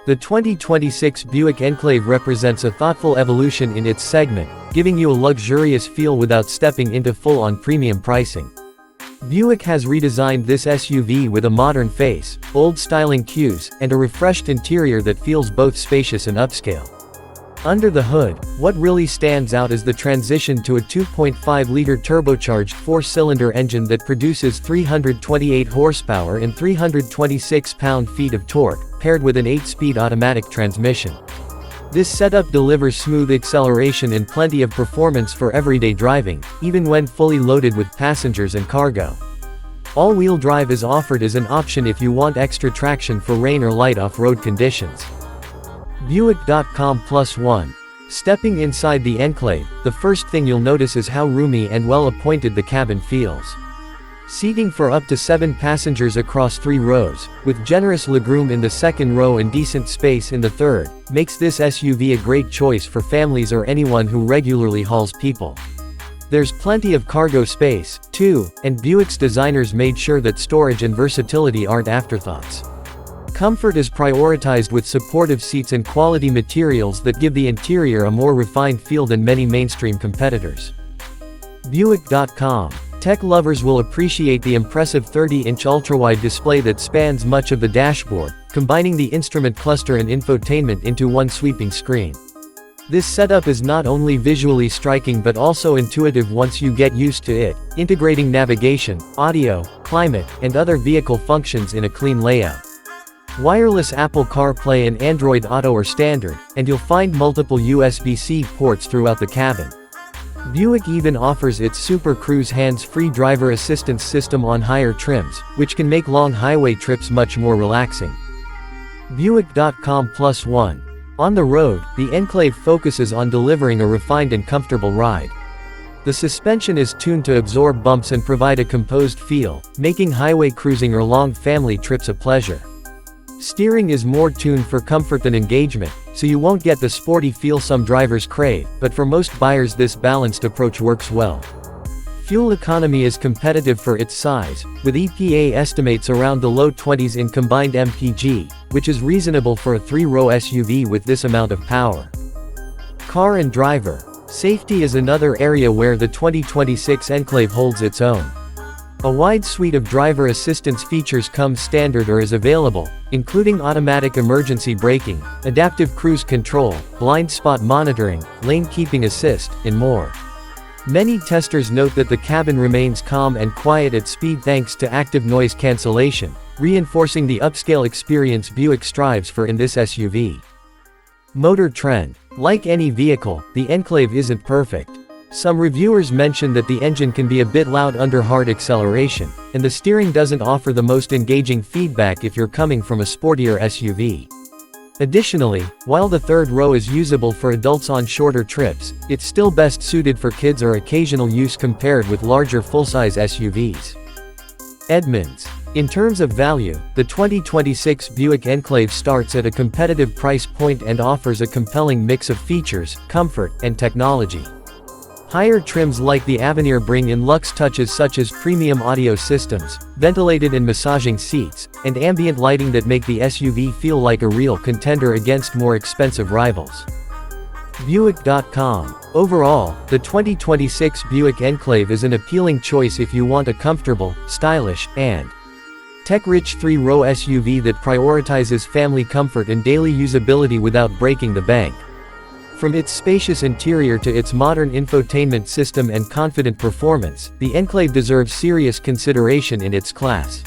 The 2026 Buick Enclave represents a thoughtful evolution in its segment, giving you a luxurious feel without stepping into full-on premium pricing. Buick has redesigned this SUV with a modern face, bold styling cues, and a refreshed interior that feels both spacious and upscale. Under the hood, what really stands out is the transition to a 2.5-liter turbocharged 4-cylinder engine that produces 328 horsepower and 326 pound-feet of torque, paired with an 8-speed automatic transmission. This setup delivers smooth acceleration and plenty of performance for everyday driving, even when fully loaded with passengers and cargo. All-wheel drive is offered as an option if you want extra traction for rain or light off-road conditions. Buick.com+1. Stepping inside the Enclave, the first thing you'll notice is how roomy and well-appointed the cabin feels. Seating for up to 7 passengers across 3 rows, with generous legroom in the second row and decent space in the third, makes this SUV a great choice for families or anyone who regularly hauls people. There's plenty of cargo space, too, and Buick's designers made sure that storage and versatility aren't afterthoughts. Comfort is prioritized with supportive seats and quality materials that give the interior a more refined feel than many mainstream competitors. Buick.com. Tech lovers will appreciate the impressive 30-inch ultra-wide display that spans much of the dashboard, combining the instrument cluster and infotainment into one sweeping screen. This setup is not only visually striking but also intuitive once you get used to it, integrating navigation, audio, climate, and other vehicle functions in a clean layout. Wireless Apple CarPlay and Android Auto are standard, and you'll find multiple USB-C ports throughout the cabin. Buick even offers its Super Cruise hands-free driver assistance system on higher trims, which can make long highway trips much more relaxing. Buick.com+1. On the road, the Enclave focuses on delivering a refined and comfortable ride. The suspension is tuned to absorb bumps and provide a composed feel, making highway cruising or long family trips a pleasure. Steering is more tuned for comfort than engagement, so you won't get the sporty feel some drivers crave, but for most buyers this balanced approach works well. Fuel economy is competitive for its size, with EPA estimates around the low 20s in combined MPG, which is reasonable for a 3-row SUV with this amount of power. Car and driver. Safety is another area where the 2026 Enclave holds its own. A wide suite of driver assistance features comes standard or is available, including automatic emergency braking, adaptive cruise control, blind spot monitoring, lane keeping assist, and more. Many testers note that the cabin remains calm and quiet at speed thanks to active noise cancellation, reinforcing the upscale experience Buick strives for in this SUV. Motor trend. Like any vehicle, the Enclave isn't perfect. Some reviewers mention that the engine can be a bit loud under hard acceleration, and the steering doesn't offer the most engaging feedback if you're coming from a sportier SUV. Additionally, while the third row is usable for adults on shorter trips, it's still best suited for kids or occasional use compared with larger full-size SUVs. Edmunds. In terms of value, the 2026 Buick Enclave starts at a competitive price point and offers a compelling mix of features, comfort, and technology. Higher trims like the Avenir bring in luxe touches such as premium audio systems, ventilated and massaging seats, and ambient lighting that make the SUV feel like a real contender against more expensive rivals. Buick.com. Overall, the 2026 Buick Enclave is an appealing choice if you want a comfortable, stylish, and tech-rich 3-row SUV that prioritizes family comfort and daily usability without breaking the bank. From its spacious interior to its modern infotainment system and confident performance, the Enclave deserves serious consideration in its class.